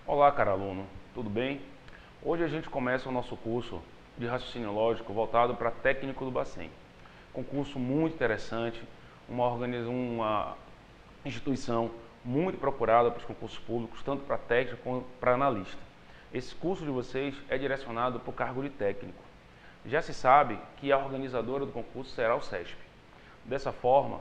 Olá, caro aluno, tudo bem? Hoje a gente começa o nosso curso de raciocínio lógico voltado para técnico do Bacen. Concurso muito interessante, uma instituição muito procurada para os concursos públicos, tanto para técnico quanto para analista. Esse curso de vocês é direcionado para o cargo de técnico. Já se sabe que a organizadora do concurso será o CESP. Dessa forma,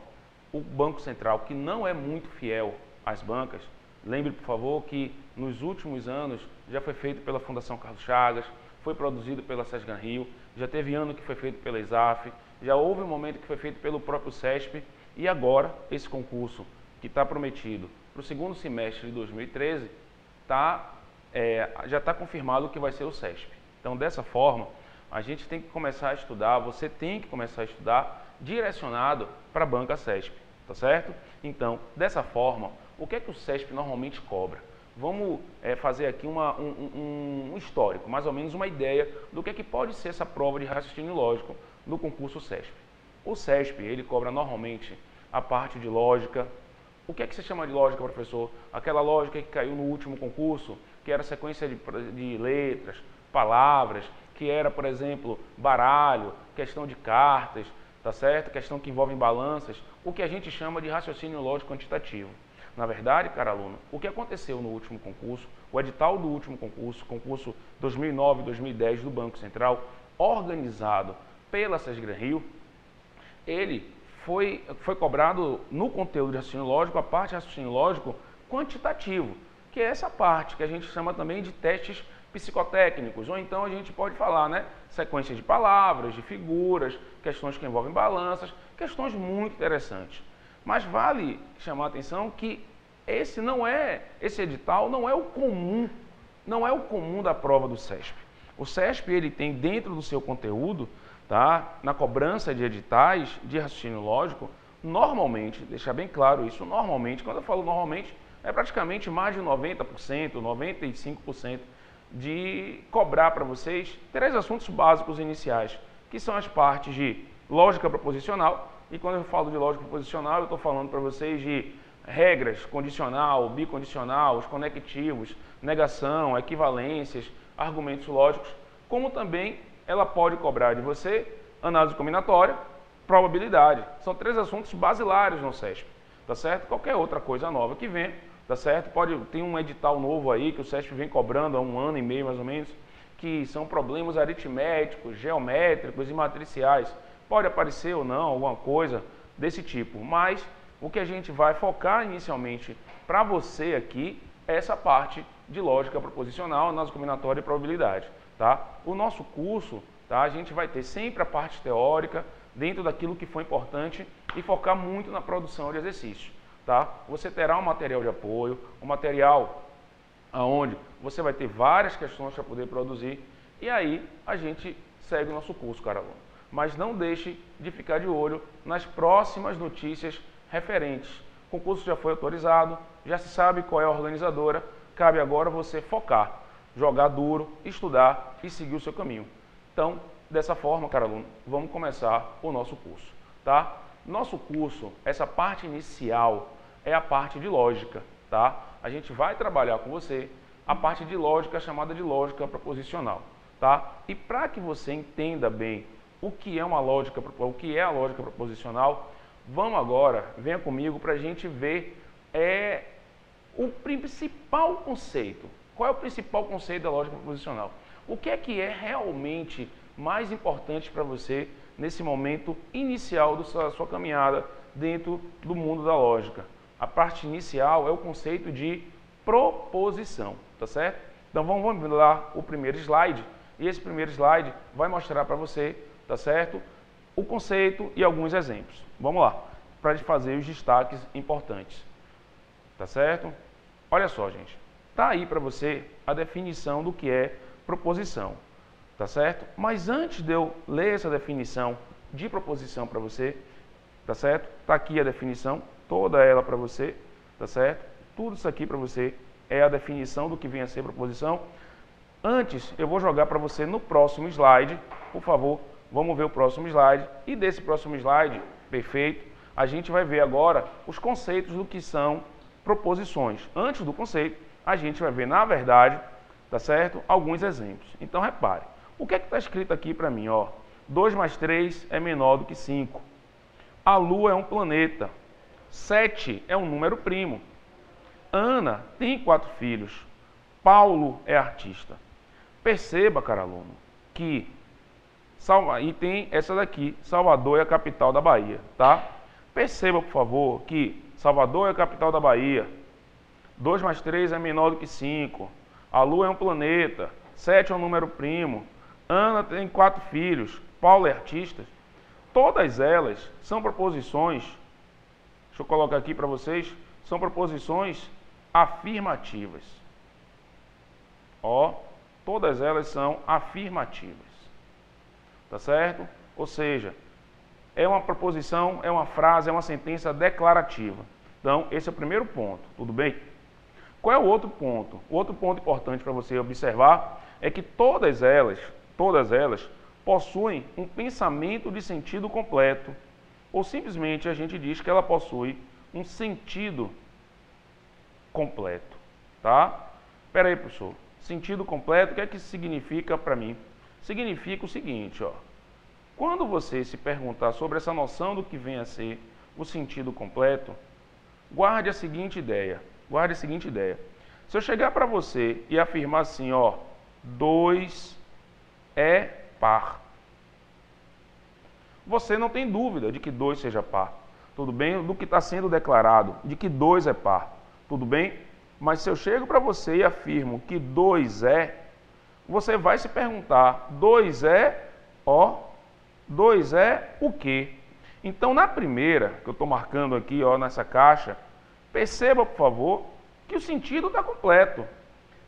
o Banco Central, que não é muito fiel às bancas, lembre, por favor, que nos últimos anos já foi feito pela Fundação Carlos Chagas, foi produzido pela Sesgan Rio, já teve ano que foi feito pela ESAF, já houve um momento que foi feito pelo próprio CESP e agora esse concurso que está prometido para o segundo semestre de 2013 já está confirmado que vai ser o CESP. Então, dessa forma, a gente tem que começar a estudar, você tem que começar a estudar direcionado para a banca CESP, tá certo? Então, dessa forma, o que é que o CESP normalmente cobra? Vamos fazer aqui um histórico, mais ou menos uma ideia do que é que pode ser essa prova de raciocínio lógico no concurso CESP. O CESP, ele cobra normalmente a parte de lógica. O que é que se chama de lógica, professor? Aquela lógica que caiu no último concurso, que era sequência de letras, palavras, que era, por exemplo, baralho, questão de cartas, tá certo? Questão que envolve balanças, o que a gente chama de raciocínio lógico quantitativo. Na verdade, caro aluno, o que aconteceu no último concurso, o edital do último concurso 2009-2010 do Banco Central, organizado pela Sesgan Rio, ele foi cobrado no conteúdo de raciocínio lógico, a parte de raciocínio lógico quantitativo, que é essa parte que a gente chama também de testes psicotécnicos, ou então a gente pode falar, né, sequência de palavras, de figuras, questões que envolvem balanças, questões muito interessantes. Mas vale chamar a atenção que esse edital não é o comum, da prova do CESP. O CESP, ele tem dentro do seu conteúdo, tá, na cobrança de editais de raciocínio lógico, normalmente, deixar bem claro isso, normalmente, quando eu falo normalmente, é praticamente mais de 90%, 95% de cobrar para vocês 3 assuntos básicos iniciais, que são as partes de lógica proposicional. E quando eu falo de lógica proposicional, eu estou falando para vocês de regras, condicional, bicondicional, os conectivos, negação, equivalências, argumentos lógicos, como também ela pode cobrar de você análise combinatória, probabilidade. São 3 assuntos basilares no CESP, tá certo? Qualquer outra coisa nova que venha, tá certo? Tem um edital novo aí que o CESP vem cobrando há 1 ano e meio mais ou menos, que são problemas aritméticos, geométricos e matriciais. Pode aparecer ou não alguma coisa desse tipo, mas o que a gente vai focar inicialmente para você aqui é essa parte de lógica proposicional, análise combinatória e probabilidade, tá? O nosso curso, tá, a gente vai ter sempre a parte teórica dentro daquilo que foi importante e focar muito na produção de exercícios, tá? Você terá um material de apoio, um material onde você vai ter várias questões para poder produzir e aí a gente segue o nosso curso, cara aluno. Mas não deixe de ficar de olho nas próximas notícias referentes. O concurso já foi autorizado, já se sabe qual é a organizadora, cabe agora você focar, jogar duro, estudar e seguir o seu caminho. Então, dessa forma, cara aluno, vamos começar o nosso curso, tá? Nosso curso, essa parte inicial é a parte de lógica, tá? A gente vai trabalhar com você a parte de lógica chamada de lógica proposicional, tá? E para que você entenda bem o que é a lógica proposicional, vamos agora, venha comigo para a gente ver o principal conceito. Qual é o principal conceito da lógica proposicional? O que é realmente mais importante para você nesse momento inicial da sua caminhada dentro do mundo da lógica? A parte inicial é o conceito de proposição, tá certo? Então vamos ver lá o primeiro slide, e esse primeiro slide vai mostrar para você, tá certo, o conceito e alguns exemplos. Vamos lá, para fazer os destaques importantes, tá certo? Olha só, gente, tá aí para você a definição do que é proposição, tá certo? Mas antes de eu ler essa definição de proposição para você, tá certo? Tá aqui a definição, toda ela para você, tá certo? Tudo isso aqui para você é a definição do que vem a ser proposição. Antes, eu vou jogar para você no próximo slide, por favor, vamos ver o próximo slide. E desse próximo slide, perfeito, a gente vai ver agora os conceitos do que são proposições. Antes do conceito, a gente vai ver, na verdade, tá certo? Alguns exemplos. Então, repare. O que é que está escrito aqui para mim? Ó, 2 mais 3 é menor do que 5. A Lua é um planeta. 7 é um número primo. Ana tem 4 filhos. Paulo é artista. Perceba, cara aluno, que e tem essa daqui, Salvador é a capital da Bahia, tá? Perceba, por favor, que Salvador é a capital da Bahia. 2 mais 3 é menor do que 5. A Lua é um planeta. 7 é um número primo. Ana tem 4 filhos. Paulo é artista. Todas elas são proposições, deixa eu colocar aqui para vocês, são proposições afirmativas. Ó, todas elas são afirmativas. Tá certo? Ou seja, é uma proposição, é uma frase, é uma sentença declarativa. Então, esse é o primeiro ponto, tudo bem? Qual é o outro ponto? O outro ponto importante para você observar é que todas elas possuem um pensamento de sentido completo, ou simplesmente a gente diz que ela possui um sentido completo, tá? Espera aí, professor. Sentido completo, o que é que isso significa para mim? Significa o seguinte, ó. Quando você se perguntar sobre essa noção do que vem a ser o sentido completo, guarde a seguinte ideia. Guarde a seguinte ideia. Se eu chegar para você e afirmar assim, ó, 2 é par. Você não tem dúvida de que 2 seja par. Tudo bem? Do que está sendo declarado, de que 2 é par. Tudo bem? Mas se eu chego para você e afirmo que 2 é, você vai se perguntar, 2 é, ó, 2 é o quê? Então, na primeira, que eu estou marcando aqui, ó, nessa caixa, perceba, por favor, que o sentido está completo.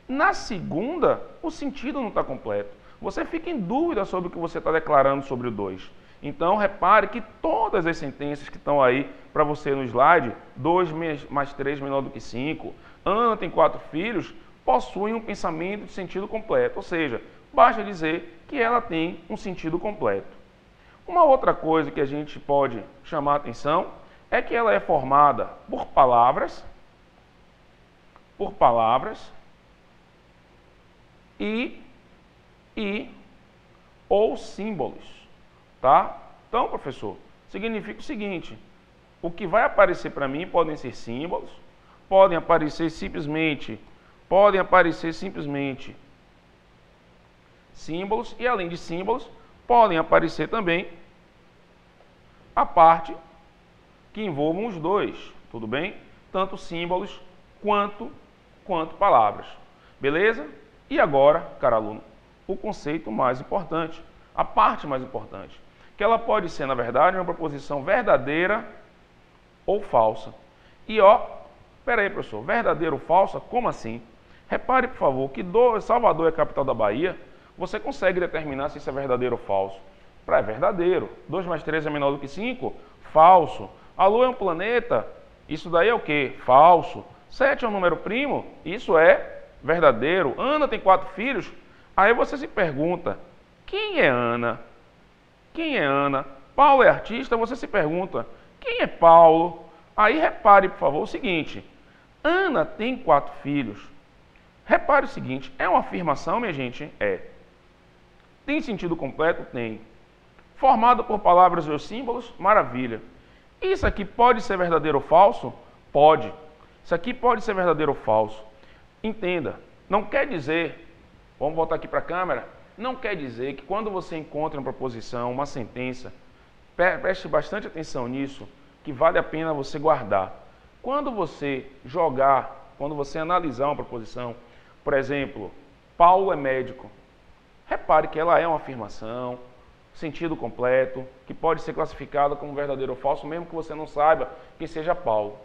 Na segunda, o sentido não está completo. Você fica em dúvida sobre o que você está declarando sobre o 2. Então, repare que todas as sentenças que estão aí para você no slide, 2 mais 3 menor do que 5, Ana tem 4 filhos, possuem um pensamento de sentido completo. Ou seja, basta dizer que ela tem um sentido completo. Uma outra coisa que a gente pode chamar a atenção é que ela é formada por palavras e ou símbolos, tá? Então, professor, significa o seguinte, o que vai aparecer para mim podem ser símbolos, podem aparecer simplesmente símbolos, e além de símbolos, podem aparecer também a parte que envolvam os dois, tudo bem? Tanto símbolos quanto palavras, beleza? E agora, cara aluno, o conceito mais importante, a parte mais importante, que ela pode ser, na verdade, uma proposição verdadeira ou falsa. E ó, peraí, professor, verdadeira ou falsa? Como assim? Repare, por favor, que Salvador é a capital da Bahia, você consegue determinar se isso é verdadeiro ou falso. É verdadeiro. 2 mais 3 é menor do que 5? Falso. A Lua é um planeta? Isso daí é o quê? Falso. 7 é um número primo? Isso é verdadeiro. Ana tem 4 filhos? Aí você se pergunta, quem é Ana? Quem é Ana? Paulo é artista? Você se pergunta, quem é Paulo? Aí repare, por favor, o seguinte, Ana tem 4 filhos. Repare o seguinte, é uma afirmação, minha gente? É. Tem sentido completo? Tem. Formado por palavras ou símbolos? Maravilha. Isso aqui pode ser verdadeiro ou falso? Pode. Isso aqui pode ser verdadeiro ou falso. Entenda, não quer dizer, vamos voltar aqui para a câmera, não quer dizer que quando você encontra uma proposição, uma sentença, preste bastante atenção nisso, que vale a pena você guardar. Quando você quando você analisar uma proposição, por exemplo, Paulo é médico, repare que ela é uma afirmação, sentido completo, que pode ser classificada como verdadeiro ou falso, mesmo que você não saiba quem seja Paulo.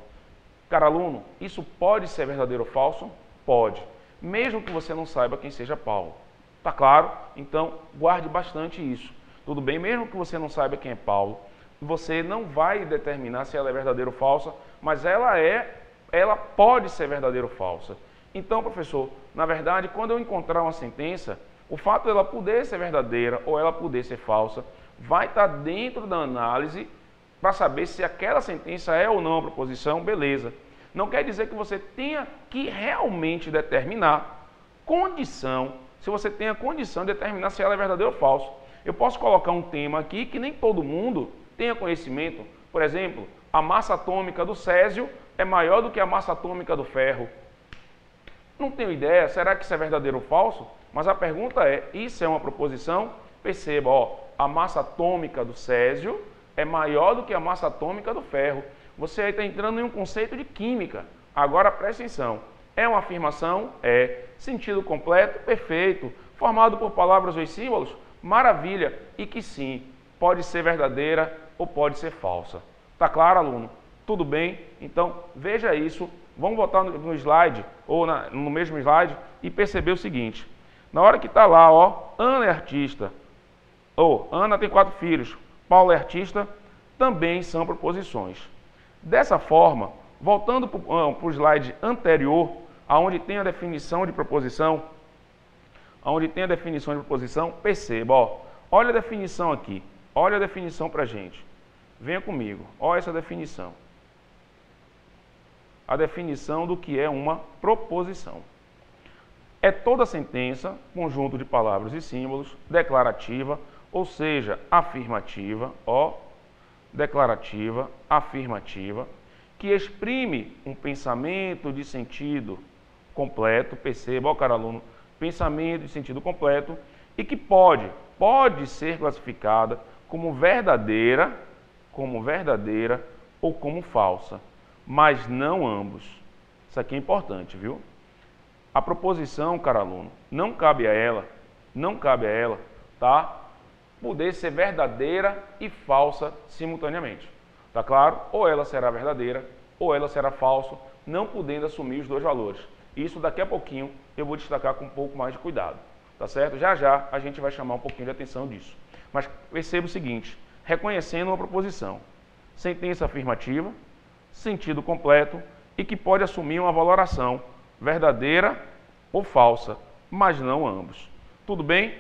Cara aluno, isso pode ser verdadeiro ou falso? Pode. Mesmo que você não saiba quem seja Paulo. Tá claro? Então, guarde bastante isso. Tudo bem? Mesmo que você não saiba quem é Paulo, você não vai determinar se ela é verdadeira ou falsa, mas ela pode ser verdadeira ou falsa. Então, professor, na verdade, quando eu encontrar uma sentença, o fato dela poder ser verdadeira ou ela poder ser falsa, vai estar dentro da análise para saber se aquela sentença é ou não uma proposição, beleza. Não quer dizer que você tenha que realmente determinar condição, se você tem a condição de determinar se ela é verdadeira ou falsa. Eu posso colocar um tema aqui que nem todo mundo tenha conhecimento. Por exemplo, a massa atômica do césio é maior do que a massa atômica do ferro. Não tenho ideia, será que isso é verdadeiro ou falso? Mas a pergunta é, isso é uma proposição? Perceba, ó, a massa atômica do césio é maior do que a massa atômica do ferro. Você aí está entrando em um conceito de química. Agora preste atenção. É uma afirmação? É. Sentido completo? Perfeito. Formado por palavras ou símbolos? Maravilha. E que sim, pode ser verdadeira ou pode ser falsa. Tá claro, aluno? Tudo bem? Então, veja isso. Vamos voltar no slide, ou no mesmo slide, e perceber o seguinte. Na hora que está lá, ó, Ana é artista, ou Ana tem 4 filhos, Paulo é artista, também são proposições. Dessa forma, voltando para o slide anterior, onde tem a definição de proposição, perceba, ó, olha a definição aqui, olha a definição para a gente. Venha comigo, olha essa definição. A definição do que é uma proposição. É toda sentença, conjunto de palavras e símbolos, declarativa, ou seja, afirmativa, ó, declarativa, afirmativa, que exprime um pensamento de sentido completo, perceba, ó, cara aluno, pensamento de sentido completo, e que pode ser classificada como verdadeira ou como falsa, mas não ambos. Isso aqui é importante, viu? A proposição, cara aluno, não cabe a ela, tá? Poder ser verdadeira e falsa simultaneamente. Tá claro? Ou ela será verdadeira, ou ela será falsa, não podendo assumir os dois valores. Isso daqui a pouquinho eu vou destacar com um pouco mais de cuidado. Tá certo? Já já a gente vai chamar um pouquinho de atenção disso. Mas perceba o seguinte, reconhecendo uma proposição, sentença afirmativa, sentido completo e que pode assumir uma valoração verdadeira ou falsa, mas não ambos. Tudo bem?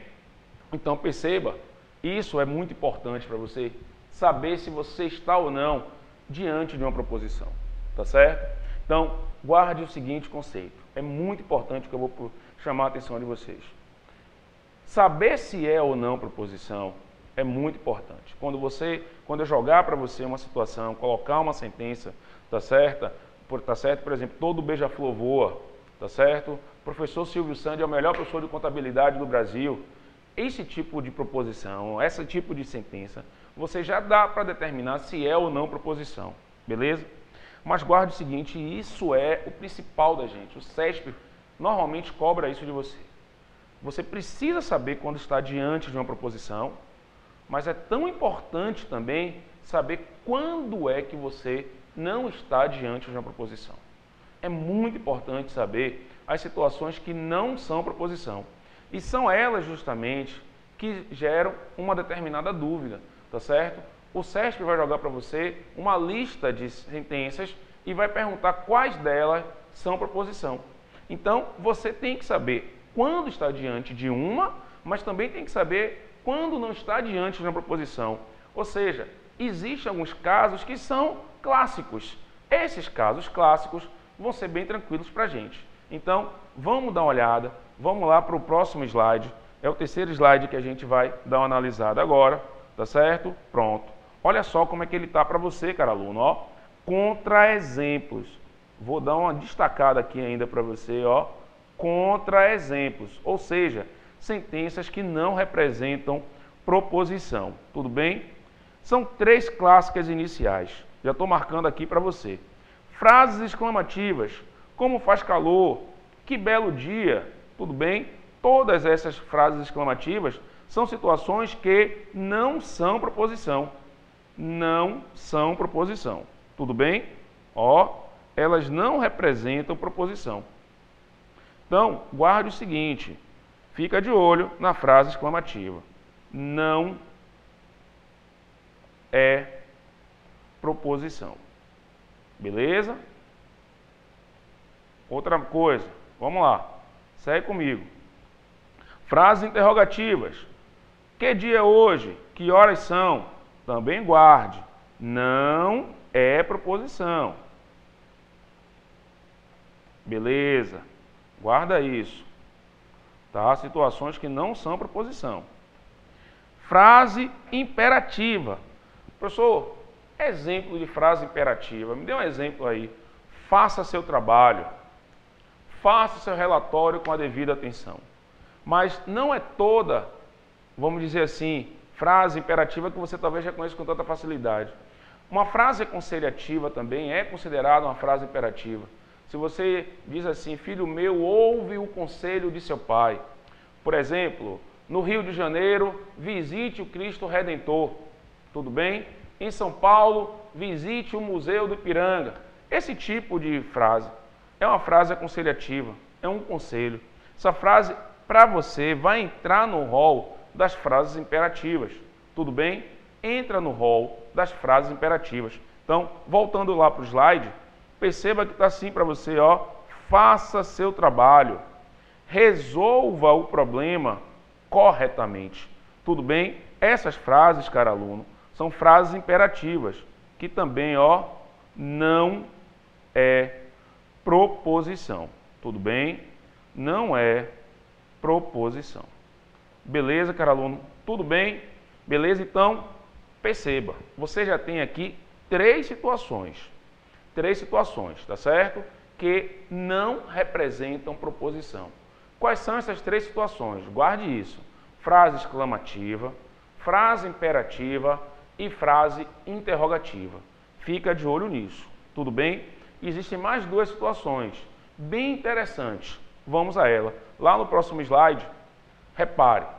Então perceba, isso é muito importante para você saber se você está ou não diante de uma proposição, tá certo? Então, guarde o seguinte conceito, é muito importante que eu vou chamar a atenção de vocês. Saber se é ou não proposição é muito importante. Quando eu jogar para você uma situação, colocar uma sentença, tá certo? Por exemplo, todo beija-flor voa, tá certo? O professor Silvio Santos é o melhor professor de contabilidade do Brasil. Esse tipo de proposição, esse tipo de sentença, você já dá para determinar se é ou não proposição, beleza? Mas guarde o seguinte, isso é o principal da gente. O CESP normalmente cobra isso de você. Você precisa saber quando está diante de uma proposição, mas é tão importante também saber quando é que você não está diante de uma proposição. É muito importante saber as situações que não são proposição. E são elas justamente que geram uma determinada dúvida, tá certo? O CESP vai jogar para você uma lista de sentenças e vai perguntar quais delas são proposição. Então, você tem que saber quando está diante de uma, mas também tem que saber quando não está diante de uma proposição. Ou seja, existem alguns casos que são clássicos. Esses casos clássicos vão ser bem tranquilos para a gente. Então, vamos dar uma olhada, vamos lá para o próximo slide. É o terceiro slide que a gente vai dar uma analisada agora, tá certo? Pronto. Olha só como é que ele está para você, cara aluno, ó. Contra-exemplos. Vou dar uma destacada aqui ainda para você, ó. Contra-exemplos, ou seja, sentenças que não representam proposição. Tudo bem? São 3 clássicas iniciais. Já estou marcando aqui para você. Frases exclamativas, como faz calor, que belo dia, tudo bem? Todas essas frases exclamativas são situações que não são proposição. Não são proposição. Tudo bem? Ó, elas não representam proposição. Então, guarde o seguinte, fica de olho na frase exclamativa. Não é proposição. Beleza? Outra coisa, vamos lá, segue comigo. Frases interrogativas. Que dia é hoje? Que horas são? Também guarde. Não é proposição. Beleza? Guarda isso. Tá? Situações que não são proposição. Frase imperativa. Professor, exemplo de frase imperativa. Me dê um exemplo aí. Faça seu trabalho. Faça seu relatório com a devida atenção. Mas não é toda, vamos dizer assim, frase imperativa que você talvez já conheça com tanta facilidade. Uma frase aconselhativa também é considerada uma frase imperativa. Se você diz assim, filho meu, ouve o conselho de seu pai. Por exemplo, no Rio de Janeiro, visite o Cristo Redentor. Tudo bem? Em São Paulo, visite o Museu do Ipiranga. Esse tipo de frase é uma frase aconselhativa, é um conselho. Essa frase, para você, vai entrar no rol das frases imperativas. Tudo bem? Entra no rol das frases imperativas. Então, voltando lá para o slide, perceba que está assim para você, ó. Faça seu trabalho. Resolva o problema corretamente. Tudo bem? Essas frases, cara aluno, são frases imperativas, que também, ó, não é proposição. Tudo bem? Não é proposição. Beleza, cara aluno? Tudo bem? Beleza? Então, perceba, você já tem aqui três situações, tá certo? Que não representam proposição. Quais são essas três situações? Guarde isso. Frase exclamativa, frase imperativa e frase interrogativa. Fica de olho nisso, tudo bem? Existem mais duas situações bem interessantes. Vamos a ela. Lá no próximo slide, repare.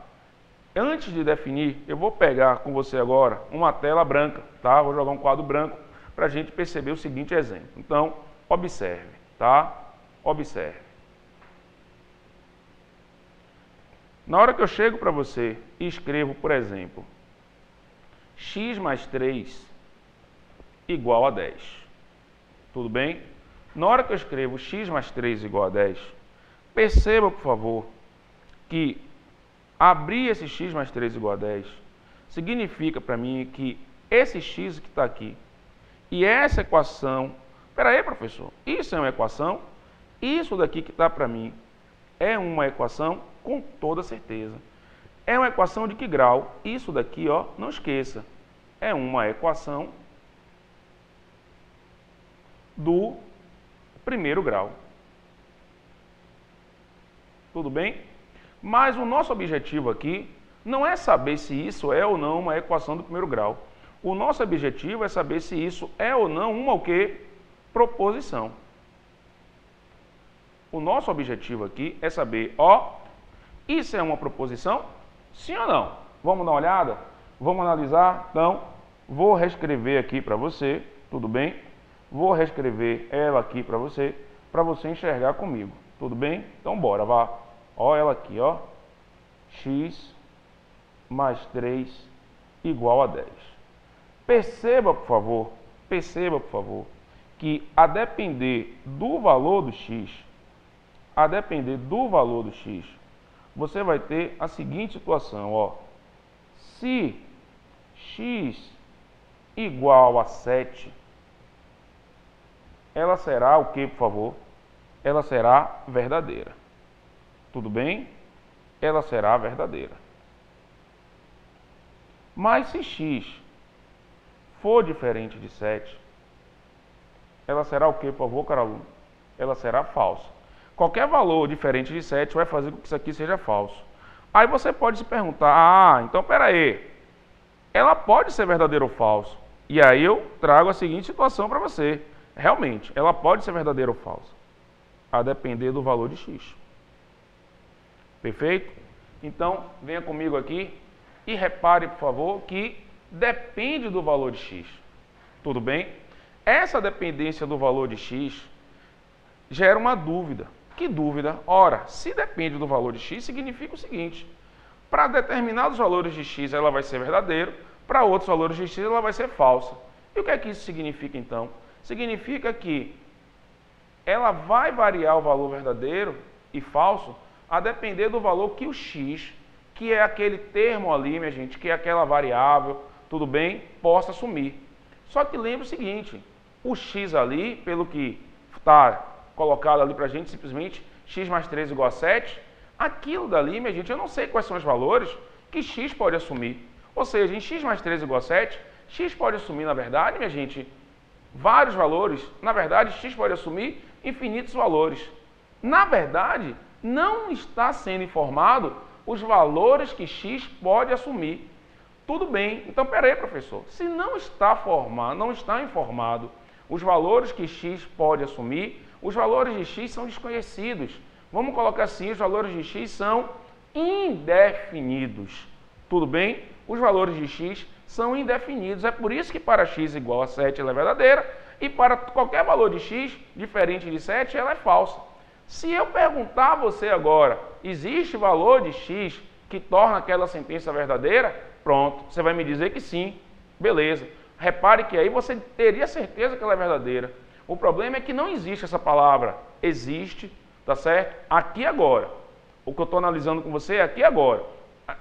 Antes de definir, eu vou pegar com você agora uma tela branca, tá? Vou jogar um quadro branco para a gente perceber o seguinte exemplo. Então, observe, tá? Observe. Na hora que eu chego para você e escrevo, por exemplo, x mais 3 igual a 10. Tudo bem? Na hora que eu escrevo x mais 3 igual a 10, perceba, por favor, que abrir esse x mais 3 igual a 10 significa para mim que esse x que está aqui e essa equação... Espera aí, professor, isso é uma equação? Isso daqui que está para mim é uma equação? Com toda certeza. É uma equação de que grau? Isso daqui, ó, não esqueça, é uma equação do primeiro grau. Tudo bem? Mas o nosso objetivo aqui não é saber se isso é ou não uma equação do primeiro grau. O nosso objetivo é saber se isso é ou não uma o quê? Proposição. O nosso objetivo aqui é saber, ó, isso é uma proposição? Sim ou não? Vamos dar uma olhada? Vamos analisar? Então, vou reescrever aqui para você, tudo bem? Vou reescrever ela aqui para você enxergar comigo, tudo bem? Então, bora, vá. Ó ela aqui, ó. X mais 3 igual a 10. Perceba, por favor, que a depender do valor do x, você vai ter a seguinte situação, ó. Se x igual a 7, ela será o que, por favor? Ela será verdadeira. Tudo bem? Ela será verdadeira. Mas se x for diferente de 7, ela será o que, por favor, cara aluno? Ela será falsa. Qualquer valor diferente de 7 vai fazer com que isso aqui seja falso. Aí você pode se perguntar, então peraí, ela pode ser verdadeira ou falso? E aí eu trago a seguinte situação para você. Realmente, ela pode ser verdadeira ou falsa, a depender do valor de x. Perfeito? Então, venha comigo aqui e repare, por favor, que depende do valor de x. Tudo bem? Essa dependência do valor de x gera uma dúvida. Que dúvida? Ora, se depende do valor de x, significa o seguinte: para determinados valores de x ela vai ser verdadeira, para outros valores de x ela vai ser falsa. E o que é que isso significa então? Significa que ela vai variar o valor verdadeiro e falso a depender do valor que o x que é aquele termo ali, minha gente, que é aquela variável, tudo bem, possa assumir. Só que lembre o seguinte, o x ali, pelo que está colocado ali para a gente, simplesmente x mais 3 igual a 7, aquilo dali, minha gente, eu não sei quais são os valores que x pode assumir. Ou seja, em x mais 3 igual a 7, x pode assumir, na verdade, minha gente, vários valores. Na verdade, x pode assumir infinitos valores. Na verdade, não está sendo informado os valores que x pode assumir. Tudo bem, então peraí, professor, se não está informado os valores que x pode assumir, os valores de x são desconhecidos. Vamos colocar assim, os valores de x são indefinidos. Tudo bem? Os valores de x são indefinidos, é por isso que para x igual a 7 ela é verdadeira e para qualquer valor de x, diferente de 7, ela é falsa. Se eu perguntar a você agora, existe valor de x que torna aquela sentença verdadeira? Pronto, você vai me dizer que sim, beleza. Repare que aí você teria certeza que ela é verdadeira. O problema é que não existe essa palavra, existe, tá certo? Aqui e agora. O que eu estou analisando com você é aqui e agora.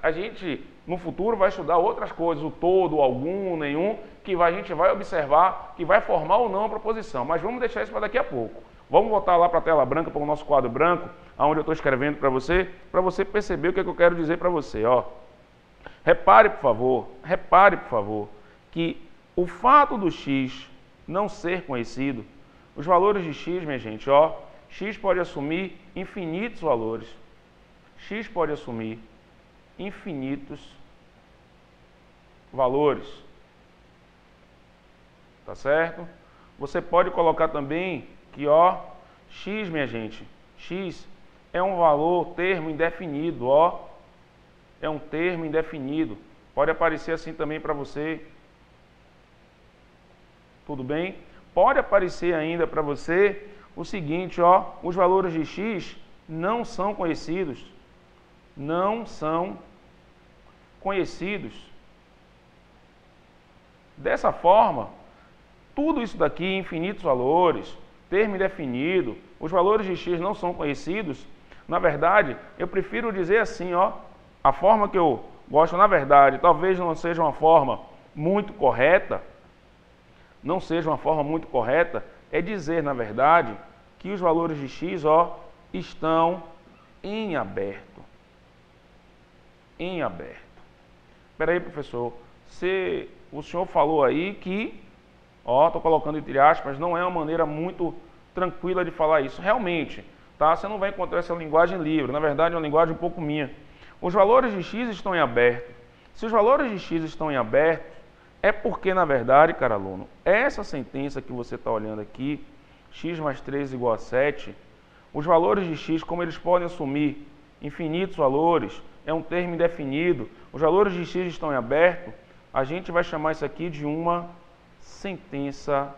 A gente, no futuro, vai estudar outras coisas, o todo, o algum, o nenhum, que a gente vai observar, que vai formar ou não a proposição. Mas vamos deixar isso para daqui a pouco. Vamos voltar lá para a tela branca, para o nosso quadro branco, onde eu estou escrevendo para você perceber o que, é que eu quero dizer para você. Ó. Repare, por favor, que o fato do x não ser conhecido, os valores de x, minha gente, ó, x pode assumir infinitos valores. X pode assumir infinitos valores. Tá certo? Você pode colocar também que, ó, x, minha gente, x é um valor, termo indefinido, ó. É um termo indefinido. Pode aparecer assim também para você. Tudo bem? Pode aparecer ainda para você o seguinte, ó, os valores de x não são conhecidos. Não são conhecidos. Dessa forma, tudo isso daqui, infinitos valores, termo indefinido, os valores de x não são conhecidos, na verdade, eu prefiro dizer assim, ó, a forma que eu gosto, na verdade, talvez não seja uma forma muito correta, é dizer, na verdade, que os valores de x, ó, estão em aberto. Em aberto. Espera aí, professor, o senhor falou aí que, ó, estou colocando entre aspas, não é uma maneira muito tranquila de falar isso. Realmente, tá? Você não vai encontrar essa linguagem livre, na verdade é uma linguagem um pouco minha. Os valores de x estão em aberto. Se os valores de x estão em aberto, é porque, na verdade, cara aluno, essa sentença que você está olhando aqui, x mais 3 igual a 7, os valores de x, como eles podem assumir infinitos valores, é um termo indefinido, os valores de x estão em aberto, a gente vai chamar isso aqui de uma sentença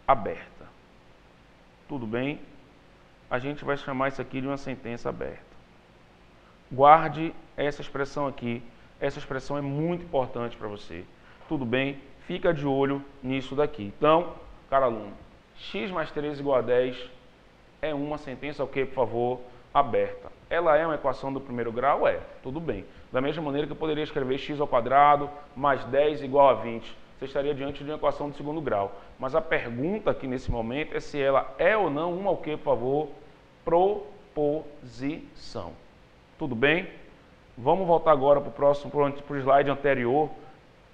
aberta. Tudo bem? A gente vai chamar isso aqui de uma sentença aberta. Guarde essa expressão aqui. Essa expressão é muito importante para você. Tudo bem? Fica de olho nisso daqui. Então, cara aluno, x mais 3 igual a 10 é uma sentença, o que, por favor? Aberta. Ela é uma equação do primeiro grau? É. Tudo bem. Da mesma maneira que eu poderia escrever x ao quadrado mais 10 igual a 20. Você estaria diante de uma equação de segundo grau. Mas a pergunta aqui nesse momento é se ela é ou não uma o que, por favor? Proposição. Tudo bem? Vamos voltar agora para o slide anterior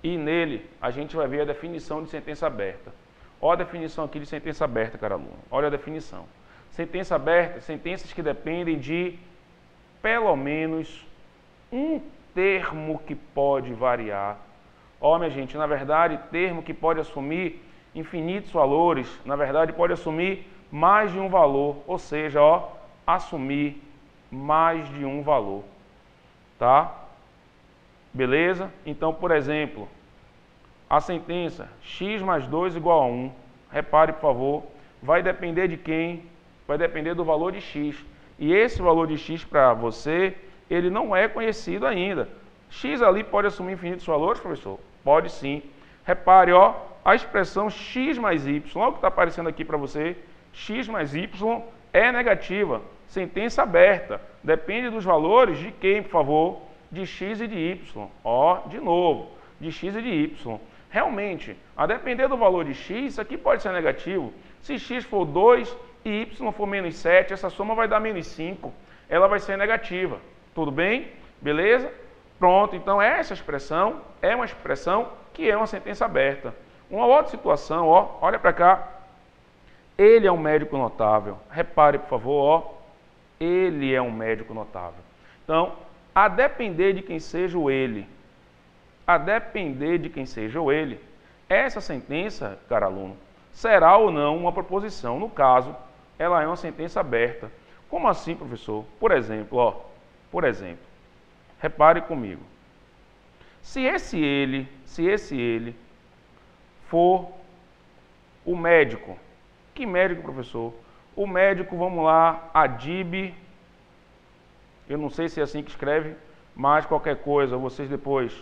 e nele a gente vai ver a definição de sentença aberta. Olha a definição aqui de sentença aberta, cara aluno. Olha a definição. Sentença aberta, sentenças que dependem de pelo menos um termo que pode variar. Ó, minha gente, na verdade, termo que pode assumir infinitos valores, na verdade pode assumir mais de um valor, ou seja, ó, assumir mais de um valor. Tá? Beleza? Então, por exemplo, a sentença x mais 2 igual a 1, repare, por favor, vai depender de quem? Vai depender do valor de x. E esse valor de x para você, ele não é conhecido ainda. X ali pode assumir infinitos valores, professor? Pode sim. Repare, ó, a expressão x mais y, olha o que está aparecendo aqui para você, x mais y é negativa, sentença aberta. Depende dos valores de quem, por favor? De x e de y. Ó, de novo, de x e de y. Realmente, a depender do valor de x, isso aqui pode ser negativo. Se x for 2 e y for menos 7, essa soma vai dar menos 5. Ela vai ser negativa. Tudo bem? Beleza? Pronto, então essa expressão é uma expressão que é uma sentença aberta. Uma outra situação, ó, olha para cá. Ele é um médico notável. Repare, por favor, ó. Ele é um médico notável. Então, a depender de quem seja o ele, essa sentença, caro aluno, será ou não uma proposição. No caso, ela é uma sentença aberta. Como assim, professor? Por exemplo, ó, repare comigo. Se esse ele for o médico, que médico, professor? O médico, vamos lá, Adib, eu não sei se é assim que escreve, mas qualquer coisa, vocês depois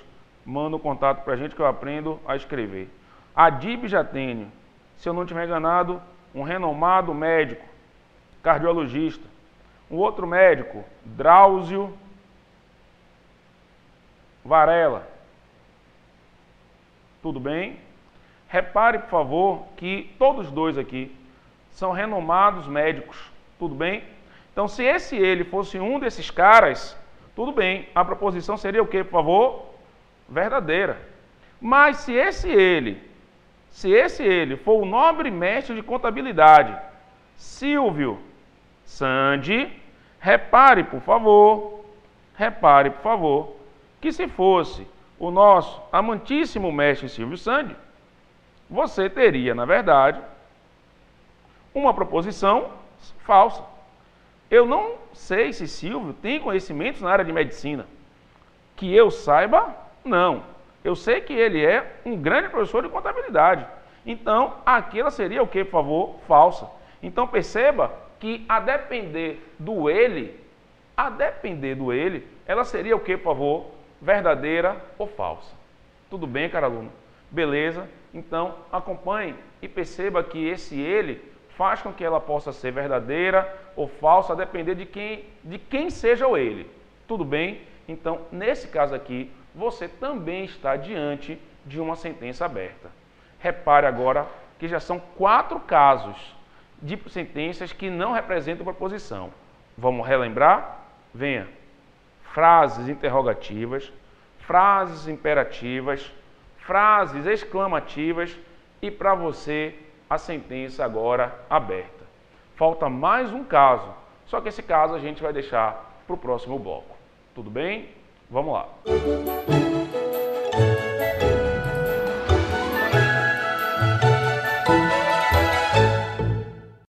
mandam um contato para a gente que eu aprendo a escrever. Adib Jatene, se eu não estiver enganado, um renomado médico, cardiologista. Um outro médico, Drauzio Varela. Tudo bem? Repare, por favor, que todos dois aqui são renomados médicos. Tudo bem? Então, se esse ele fosse um desses caras, tudo bem. A proposição seria o quê, por favor? Verdadeira. Mas se esse ele for o nobre mestre de contabilidade, Silvio Sandi, repare, por favor, que se fosse o nosso amantíssimo mestre Silvio Sandi, você teria, na verdade, uma proposição falsa. Eu não sei se Silvio tem conhecimentos na área de medicina. Que eu saiba, não. Eu sei que ele é um grande professor de contabilidade. Então, aquela seria o que, por favor? Falsa. Então, perceba que a depender do ele, ela seria o que, por favor? Verdadeira ou falsa. Tudo bem, caro aluno? Beleza? Então, acompanhe e perceba que esse ele faz com que ela possa ser verdadeira ou falsa, a depender de quem seja o ele. Tudo bem? Então, nesse caso aqui, você também está diante de uma sentença aberta. Repare agora que já são 4 casos de sentenças que não representam proposição. Vamos relembrar? Venha. Frases interrogativas, frases imperativas, frases exclamativas e para você a sentença agora aberta. Falta mais um caso, só que esse caso a gente vai deixar para o próximo bloco. Tudo bem? Vamos lá.